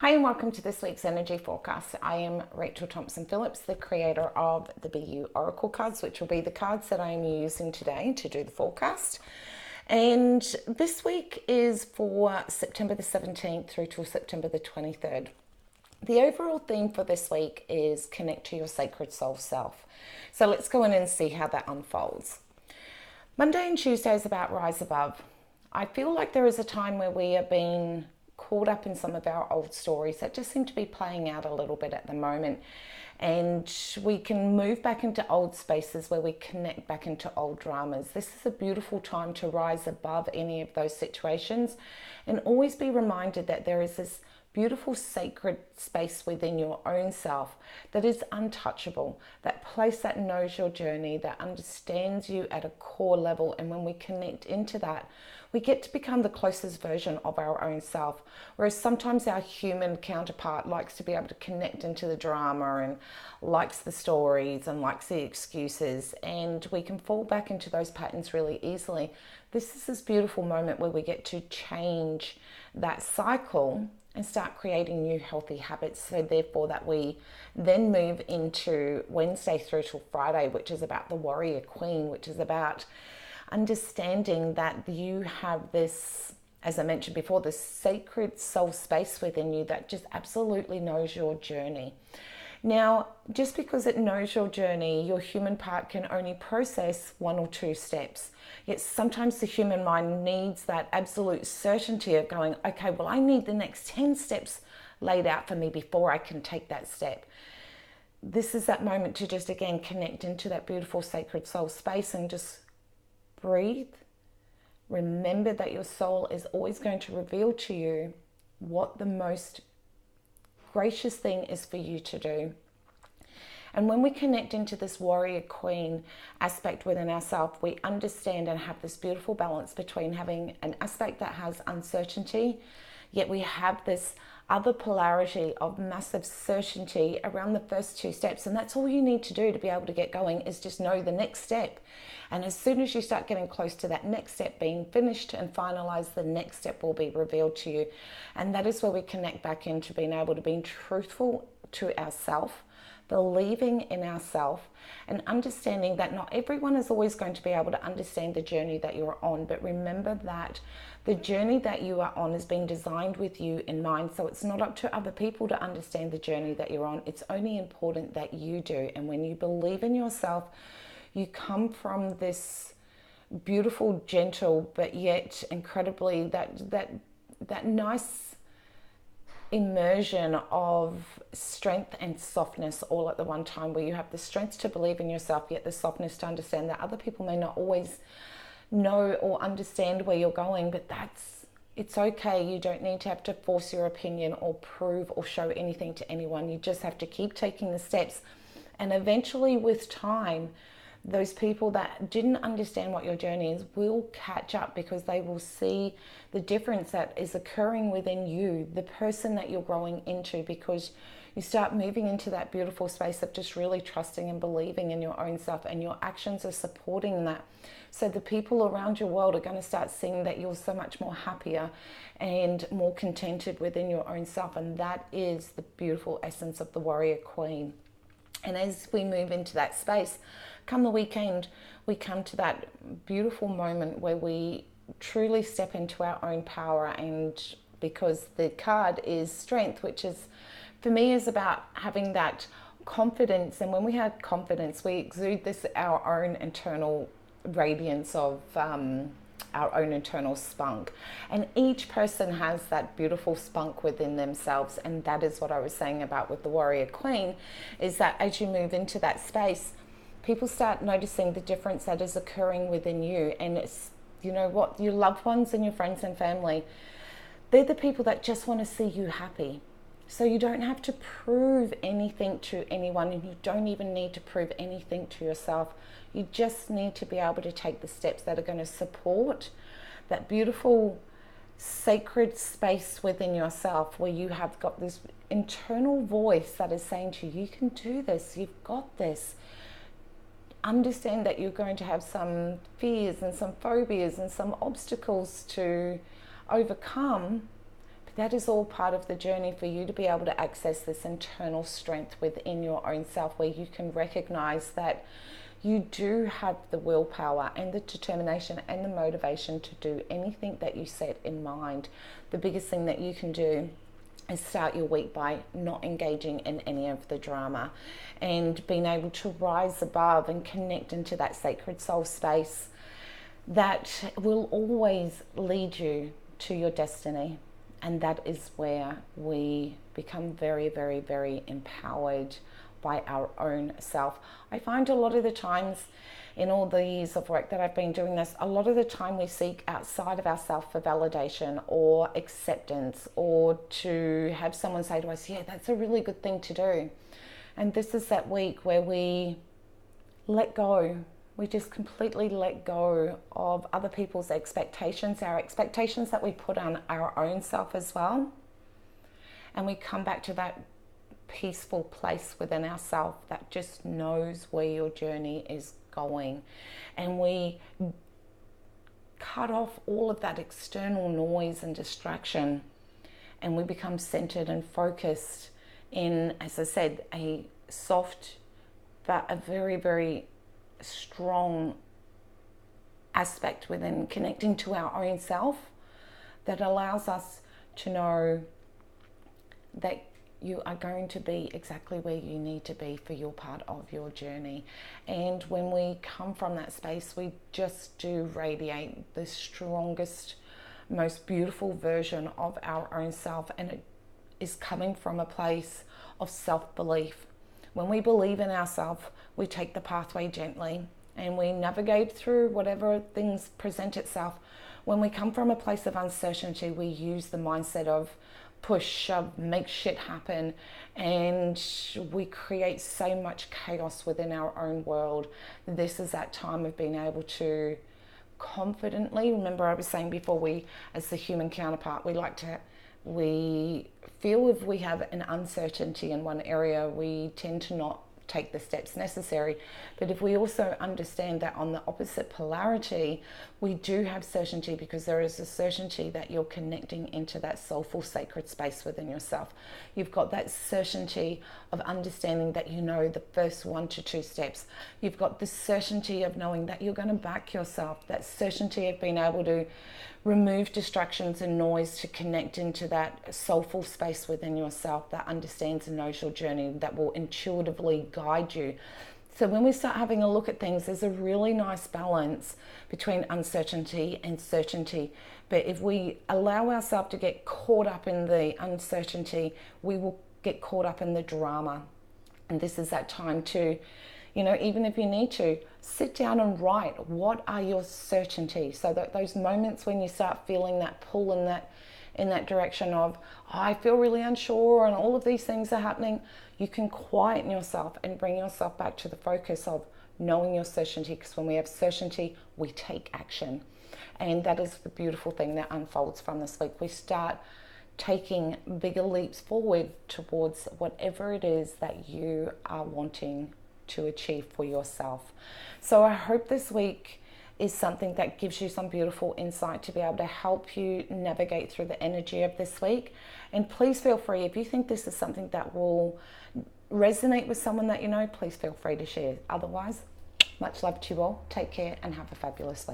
Hi and welcome to this week's energy forecast. I am Rachael Phillips, the creator of the BU Oracle cards, which will be the cards that I am using today to do the forecast. And this week is for September the 17th through to September the 23rd. The overall theme for this week is connect to your sacred soul self. So let's go in and see how that unfolds. Monday and Tuesday is about rise above. I feel like there is a time where we are being caught up in some of our old stories that just seem to be playing out a little bit at the moment. And we can move back into old spaces where we connect back into old dramas. This is a beautiful time to rise above any of those situations and always be reminded that there is this beautiful sacred space within your own self that is untouchable, that place that knows your journey, that understands you at a core level. And when we connect into that, we get to become the closest version of our own self. Whereas sometimes our human counterpart likes to be able to connect into the drama and likes the stories and likes the excuses, and we can fall back into those patterns really easily. This is this beautiful moment where we get to change that cycle and start creating new healthy habits. So therefore that we then move into Wednesday through till Friday, which is about the warrior queen, which is about understanding that you have this, as I mentioned before, this sacred soul space within you that just absolutely knows your journey. Now, just because it knows your journey, your human part can only process one or two steps. Yet sometimes the human mind needs that absolute certainty of going, okay, well, I need the next 10 steps laid out for me before I can take that step. This is that moment to just, again, connect into that beautiful sacred soul space and just breathe. Remember that your soul is always going to reveal to you what the most gracious thing is for you to do. And when we connect into this warrior queen aspect within ourselves, we understand and have this beautiful balance between having an aspect that has uncertainty, yet we have this other polarity of massive certainty around the first two steps. And that's all you need to do to be able to get going, is just know the next step. And as soon as you start getting close to that next step being finished and finalized, the next step will be revealed to you. And that is where we connect back into being able to be truthful to ourselves, believing in ourselves, and understanding that not everyone is always going to be able to understand the journey that you're on. But remember that the journey that you are on is being designed with you in mind. So it's not up to other people to understand the journey that you're on. It's only important that you do. And when you believe in yourself, you come from this beautiful, gentle, but yet incredibly that nice immersion of strength and softness all at the one time, where you have the strength to believe in yourself, yet the softness to understand that other people may not always know or understand where you're going. But it's okay. You don't need to have to force your opinion or prove or show anything to anyone. You just have to keep taking the steps, and eventually with time, those people that didn't understand what your journey is will catch up, because they will see the difference that is occurring within you, the person that you're growing into, because you start moving into that beautiful space of just really trusting and believing in your own self, and your actions are supporting that. So the people around your world are going to start seeing that you're so much more happier and more contented within your own self. And that is the beautiful essence of the warrior queen. And as we move into that space, come the weekend, we come to that beautiful moment where we truly step into our own power. And because the card is strength, which is, for me, is about having that confidence. And when we have confidence, we exude this, our own internal radiance of our own internal spunk. And each person has that beautiful spunk within themselves. And that is what I was saying about with the warrior queen, is that as you move into that space, people start noticing the difference that is occurring within you. And it's, you know what, your loved ones and your friends and family, they're the people that just want to see you happy. So you don't have to prove anything to anyone, and you don't even need to prove anything to yourself. You just need to be able to take the steps that are going to support that beautiful sacred space within yourself, where you have got this internal voice that is saying to you, you can do this, you've got this. Understand that you're going to have some fears and some phobias and some obstacles to overcome. That is all part of the journey for you to be able to access this internal strength within your own self, where you can recognize that you do have the willpower and the determination and the motivation to do anything that you set in mind. The biggest thing that you can do is start your week by not engaging in any of the drama and being able to rise above and connect into that sacred soul space that will always lead you to your destiny. And that is where we become very, very, very empowered by our own self. I find a lot of the times in all the years of work that I've been doing this, a lot of the time we seek outside of ourselves for validation or acceptance, or to have someone say to us, yeah, that's a really good thing to do. And this is that week where we let go. We just completely let go of other people's expectations, our expectations that we put on our own self as well. And we come back to that peaceful place within ourselves that just knows where your journey is going. And we cut off all of that external noise and distraction, and we become centered and focused in, as I said, a soft but a very, very strong aspect within connecting to our own self that allows us to know that you are going to be exactly where you need to be for your part of your journey. And when we come from that space, we just do radiate the strongest, most beautiful version of our own self, and it is coming from a place of self-belief. When we believe in ourselves, we take the pathway gently and we navigate through whatever things present itself. When we come from a place of uncertainty, we use the mindset of push, shove, make shit happen, and we create so much chaos within our own world. This is that time of being able to confidently, remember I was saying before, we as the human counterpart, we feel if we have an uncertainty in one area, we tend to not take the steps necessary. But if we also understand that on the opposite polarity, we do have certainty, because there is a certainty that you're connecting into that soulful sacred space within yourself. You've got that certainty of understanding that you know the first 1 to 2 steps. You've got the certainty of knowing that you're going to back yourself, that certainty of being able to remove distractions and noise to connect into that soulful space within yourself that understands and knows your journey, that will intuitively guide you. So when we start having a look at things, there's a really nice balance between uncertainty and certainty. But if we allow ourselves to get caught up in the uncertainty, we will get caught up in the drama. And this is that time to, even if you need to, sit down and write, what are your certainties? So that those moments when you start feeling that pull in that direction of, I feel really unsure and all of these things are happening, you can quieten yourself and bring yourself back to the focus of knowing your certainty, because when we have certainty, we take action. And that is the beautiful thing that unfolds from this week. We start taking bigger leaps forward towards whatever it is that you are wanting to achieve for yourself. So I hope this week is something that gives you some beautiful insight to be able to help you navigate through the energy of this week. And please feel free, if you think this is something that will resonate with someone that you know, please feel free to share. Otherwise, much love to you all. Take care and have a fabulous week.